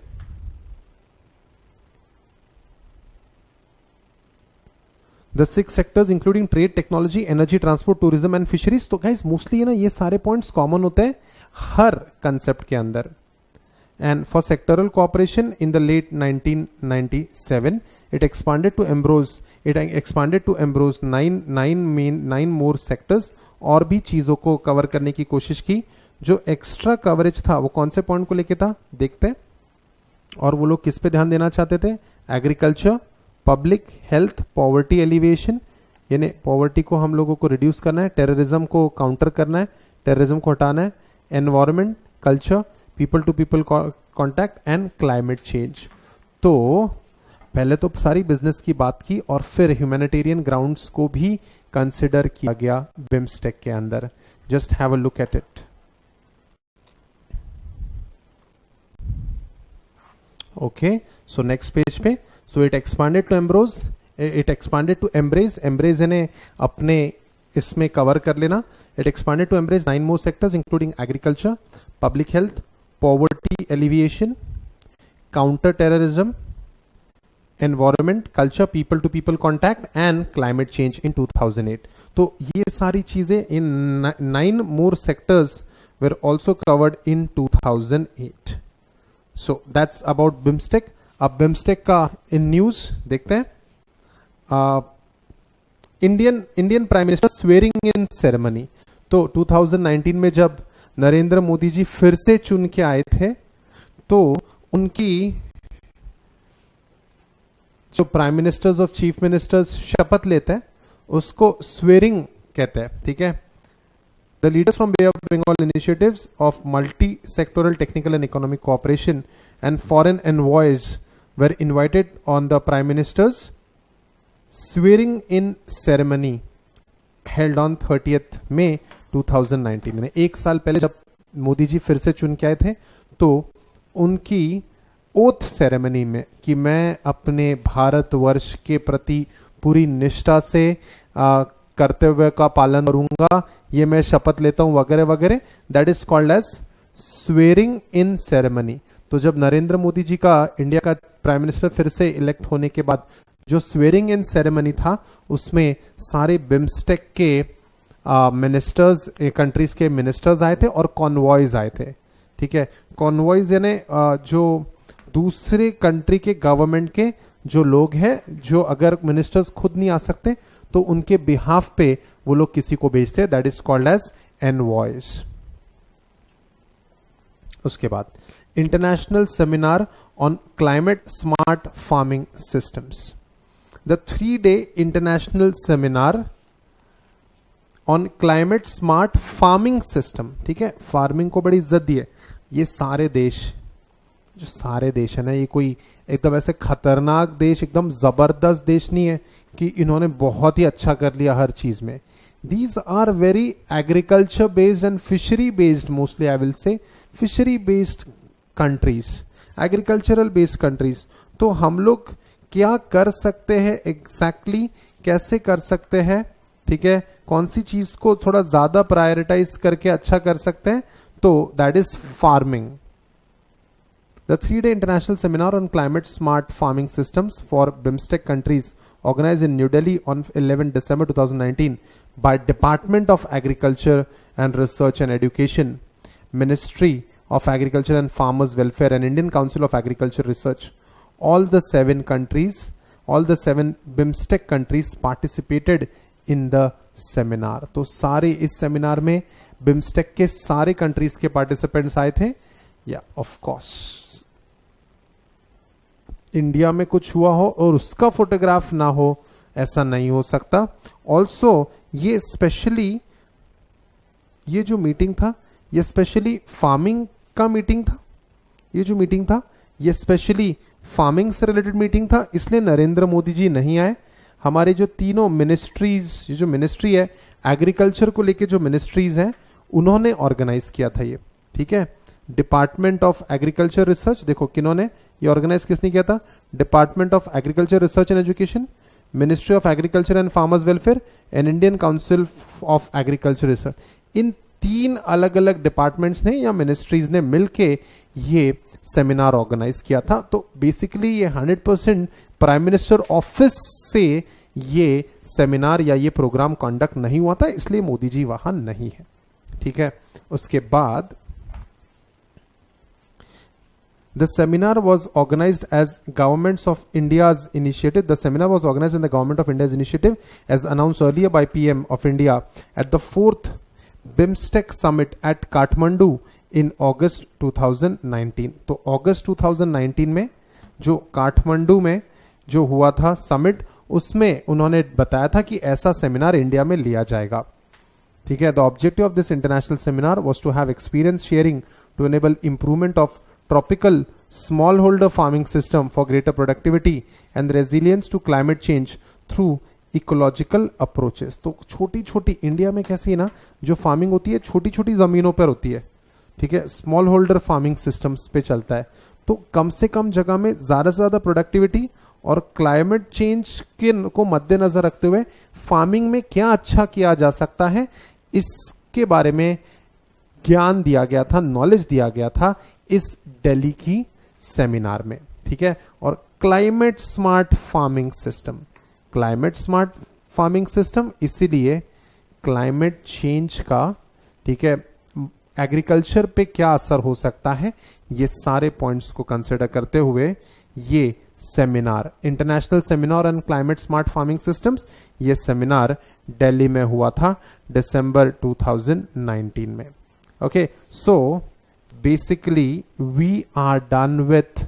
the 6 sectors including trade, technology, energy, transport, tourism and fisheries. तो गाइस मोस्टली है ना, ये सारे पॉइंट्स कॉमन होते हैं हर कंसेप्ट के अंदर. And for sectoral cooperation in the late 1997, it expanded to embrace 9 more sectors. और भी चीजों को कवर करने की कोशिश की. जो एक्स्ट्रा कवरेज था वो कौन से पॉइंट को लेके था देखते हैं. और वो लोग किस पे ध्यान देना चाहते थे? Agriculture, public health, poverty alleviation, यानी पॉवर्टी को हम लोगों को रिड्यूस करना है, टेररिज्म को काउंटर करना है, टेररिज्म को हटाना है, environment, culture, people to people contact and climate change. तो पहले तो सारी बिजनेस की बात की और फिर ह्यूमैनिटेरियन ग्राउंड्स को भी कंसिडर किया गया बिम्स्टेक के अंदर. Just have a look at it. Okay, so next page पे, so it expanded to embrace यानी अपने इसमें कवर कर लेना. It expanded to embrace 9 more sectors including agriculture, public health, poverty alleviation, counter terrorism, environment, culture, people to people contact and climate change in 2008. तो ये सारी चीजें इन 9 more sectors were also covered in 2008. So that's about BIMSTEC. अब BIMSTEC का in news देखते हैं. Indian prime minister swearing in ceremony. तो 2019 में जब नरेंद्र मोदी जी फिर से चुन के आए थे तो उनकी जो प्राइम मिनिस्टर्स और चीफ मिनिस्टर्स शपथ लेते हैं उसको स्वेरिंग कहते हैं. ठीक है. The leaders from Bay of Bengal initiatives of multi-sectoral technical and economic cooperation and foreign envoys were invited on the Prime Minister's swearing in ceremony held on 30th May 2019. में एक साल पहले जब मोदी जी फिर से चुन के आए थे तो उनकी ओथ सेरेमनी में कि मैं अपने भारतवर्ष के प्रति पूरी निष्ठा से कर्तव्य का पालन करूंगा, ये मैं शपथ लेता हूं वगैरह वगैरह. That is called as swearing in ceremony. तो जब नरेंद्र मोदी जी का इंडिया का प्राइम मिनिस्टर फिर से इलेक्ट होने के बाद जो स्वेरिंग इन सेरेमनी था उसमें सारे बिम्स्टेक के मिनिस्टर्स, कंट्रीज के मिनिस्टर्स आए थे और कॉन्वॉयज आए थे. ठीक है. कॉन्वॉयज यानी जो दूसरे कंट्री के गवर्नमेंट के जो लोग हैं, जो अगर मिनिस्टर्स खुद नहीं आ सकते तो उनके बिहाफ पे वो लोग किसी को भेजते हैं. That is called as envoys. उसके बाद international seminar on climate smart farming systems. The 3-day international seminar on climate smart farming system. ठीक है. फार्मिंग को बड़ी इज्जत दी है. ये सारे देश, जो सारे देश है ना, ये कोई एकदम ऐसे खतरनाक देश, एकदम जबरदस्त देश नहीं है कि इन्होंने बहुत ही अच्छा कर लिया हर चीज में. These are very agriculture based and fishery based, mostly I will say fishery based countries, agricultural based countries. तो हम लोग क्या कर सकते हैं एग्जैक्टली, कैसे कर सकते हैं, ठीक है, कौन सी चीज को थोड़ा ज्यादा प्रायोरिटाइज करके अच्छा कर सकते हैं, तो that is farming. The 3-day international seminar on climate smart farming systems for BIMSTEC countries organized in New Delhi on 11 December 2019 by Department of Agriculture and Research and Education, Ministry of Agriculture and Farmers Welfare and Indian Council of Agriculture Research. All the 7 BIMSTEC countries participated in the seminar. तो सारे इस seminar में BIMSTEC के सारे countries के participants आए थे. या ऑफ कोर्स इंडिया में कुछ हुआ हो और उसका फोटोग्राफ ना हो, ऐसा नहीं हो सकता. ऑल्सो ये स्पेशली, ये जो मीटिंग था ये स्पेशली फार्मिंग का मीटिंग था. ये जो मीटिंग था ये स्पेशली फार्मिंग से रिलेटेड मीटिंग था, इसलिए नरेंद्र मोदी जी नहीं आए. हमारे जो तीनों मिनिस्ट्रीज, ये जो मिनिस्ट्री है एग्रीकल्चर को लेके जो मिनिस्ट्रीज हैं, उन्होंने ऑर्गेनाइज किया था ये. ठीक है. डिपार्टमेंट ऑफ एग्रीकल्चर रिसर्च, देखो किन्होंने ये ऑर्गेनाइज किसने किया था, department of agriculture research and education, ministry of agriculture and farmers welfare and Indian council of agriculture research. इन 3 अलग अलग डिपार्टमेंट्स ने या मिनिस्ट्रीज ने मिलके ये सेमिनार ऑर्गेनाइज किया था. तो बेसिकली ये 100% प्राइम मिनिस्टर ऑफिस से ये सेमिनार या ये प्रोग्राम कंडक्ट नहीं हुआ था, इसलिए मोदी जी वहां नहीं है. ठीक है. उसके बाद the seminar was organized as governments of India's initiative. The seminar was organized in the government of India's initiative as announced earlier by PM of India at the 4th BIMSTEC summit at Kathmandu in August 2019. तो अगस्त 2019 में जो काठमांडू में जो हुआ था summit, उसमें उन्होंने बताया था कि ऐसा सेमिनार इंडिया में लिया जाएगा. ठीक है. The objective of this international seminar was to have experience sharing to enable improvement of tropical smallholder farming system for greater productivity and resilience to climate change through ecological approaches. तो छोटी छोटी India में कैसी है ना, जो farming होती है छोटी छोटी जमीनों पर होती है. ठीक है. स्मॉल होल्डर फार्मिंग सिस्टम्स पे चलता है. तो कम से कम जगह में ज्यादा से ज्यादा प्रोडक्टिविटी और क्लाइमेट चेंज के को मद्देनजर रखते हुए फार्मिंग में क्या अच्छा किया जा सकता है, इसके बारे में ज्ञान दिया गया था, नॉलेज दिया गया था इस दिल्ली की सेमिनार में, ठीक है। और climate smart farming system, climate smart farming system इसीलिए क्लाइमेट चेंज का, ठीक है, एग्रीकल्चर पे क्या असर हो सकता है, ये सारे पॉइंट्स को कंसिडर करते हुए ये seminar, international seminar on climate smart farming systems, ये सेमिनार दिल्ली में हुआ था दिसंबर 2019 में। Okay, so basically we are done with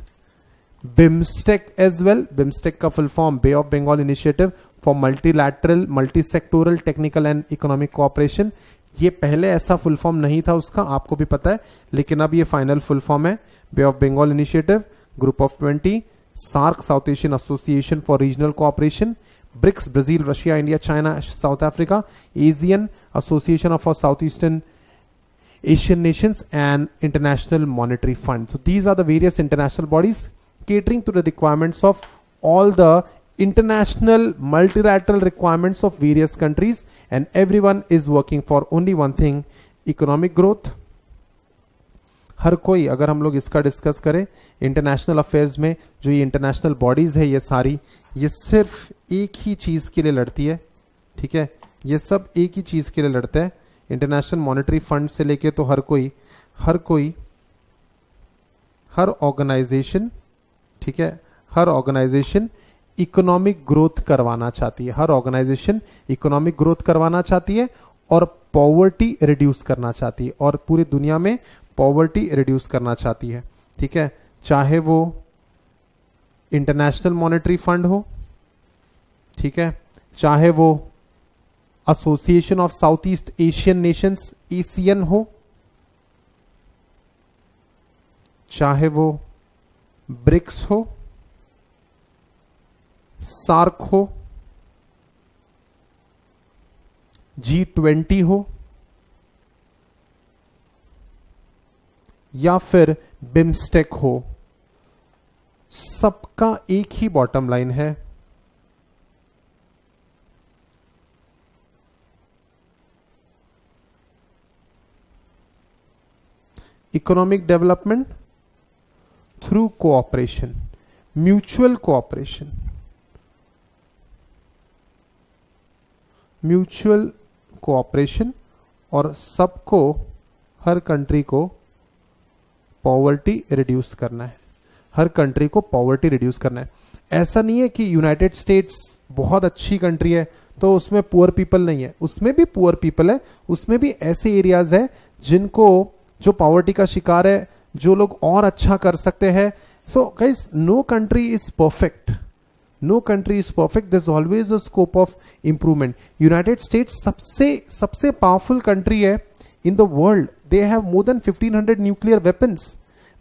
BIMSTEC as well. BIMSTEC का full form bay of Bengal initiative for multilateral multisectoral technical and economic cooperation. ये पहले ऐसा फुल फॉर्म नहीं था उसका, आपको भी पता है, लेकिन अब ये फाइनल फुल फॉर्म है। Bay of Bengal initiative, group of 20, SAARC south Asian association for regional cooperation, BRICS Brazil Russia India China South Africa, ASEAN association of south eastern Asian nations and International Monetary Fund. So these are the various international bodies catering to the requirements of all the international multilateral requirements of various countries, and everyone is working for only one thing, economic growth. हर कोई, अगर हम लोग इसका discuss करें international affairs में, जो ये international bodies है ये सारी, ये सिर्फ एक ही चीज के लिए लड़ती है, ठीक है, ये सब एक ही चीज के लिए लड़ते हैं। इंटरनेशनल मॉनेटरी फंड से लेके तो हर ऑर्गेनाइजेशन, ठीक है, हर ऑर्गेनाइजेशन इकोनॉमिक ग्रोथ करवाना चाहती है, हर ऑर्गेनाइजेशन इकोनॉमिक ग्रोथ करवाना चाहती है और पॉवर्टी रिड्यूस करना चाहती है, और पूरी दुनिया में पॉवर्टी रिड्यूस करना चाहती है, ठीक है। चाहे वो इंटरनेशनल मॉनेटरी फंड हो, ठीक है, चाहे वो association of South East Asian Nations Asian हो, चाहे वो ब्रिक्स हो, सार्क हो, G20 हो, या फिर बिम्स्टेक हो, सबका एक ही बॉटम लाइन है, economic development through cooperation, mutual cooperation, mutual cooperation, और सबको, हर कंट्री को पॉवर्टी रिड्यूस करना है, हर कंट्री को पॉवर्टी रिड्यूस करना है। ऐसा नहीं है कि यूनाइटेड स्टेट्स बहुत अच्छी कंट्री है तो उसमें पुअर पीपल नहीं है, उसमें भी पुअर पीपल है, उसमें भी ऐसे एरियाज है जिनको, जो पॉवर्टी का शिकार है, जो लोग और अच्छा कर सकते हैं। So guys, no country is perfect, no country is perfect, there is always a scope of improvement. United States सबसे पावरफुल कंट्री है in the world, they have more than 1500 nuclear weapons,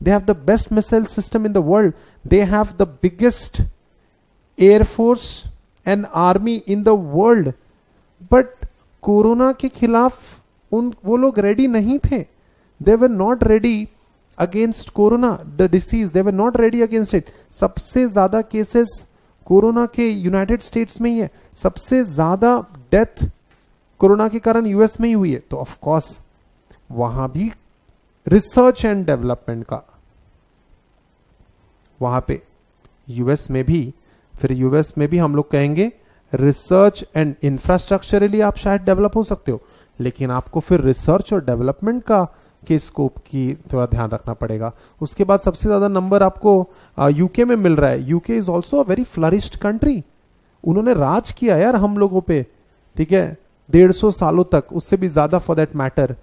they have the best missile system in the world, they have the biggest air force and army in the world, but corona के खिलाफ वो लोग ready नहीं थे, they were not ready against corona, the disease, they were not ready against it। सबसे ज्यादा cases corona के United states में ही है, सबसे ज्यादा डेथ कोरोना के कारण यूएस में ही हुई है, तो ऑफ कोर्स वहां भी रिसर्च एंड डेवलपमेंट का, वहां पे यूएस में भी, फिर यूएस में भी हम लोग कहेंगे रिसर्च एंड इंफ्रास्ट्रक्चरली आप शायद डेवलप हो सकते हो, लेकिन आपको फिर रिसर्च और डेवलपमेंट का के स्कोप की थोड़ा ध्यान रखना पड़ेगा। उसके बाद सबसे ज्यादा नंबर आपको यूके में मिल रहा है। UK is also a very flourished country, उन्होंने राज किया यार हम लोगों पे, ठीक है, 150 सालों तक, उससे भी ज्यादा फॉर दैट मैटर।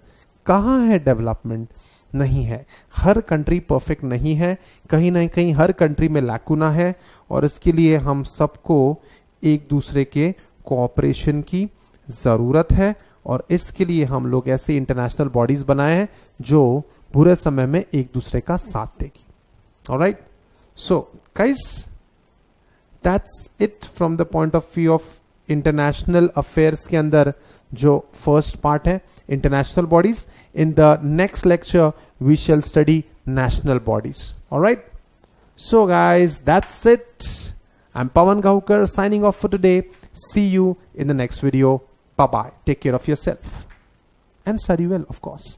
कहां है डेवलपमेंट? नहीं है। हर कंट्री परफेक्ट नहीं है, कहीं ना कहीं हर कंट्री में लैकुना है, और इसके लिए हम सबको एक दूसरे के कोऑपरेशन की जरूरत है, और इसके लिए हम लोग ऐसे इंटरनेशनल बॉडीज बनाए हैं जो बुरे समय में एक दूसरे का साथ देगी। Alright, so guys, that's it from the point of view of international affairs के अंदर जो फर्स्ट पार्ट है international bodies. In the next lecture we shall study national bodies. Alright, So guys, that's it. I'm Pawan Gahukar signing off for today. See you in the next video. Bye bye. Take care of yourself and study well, of course.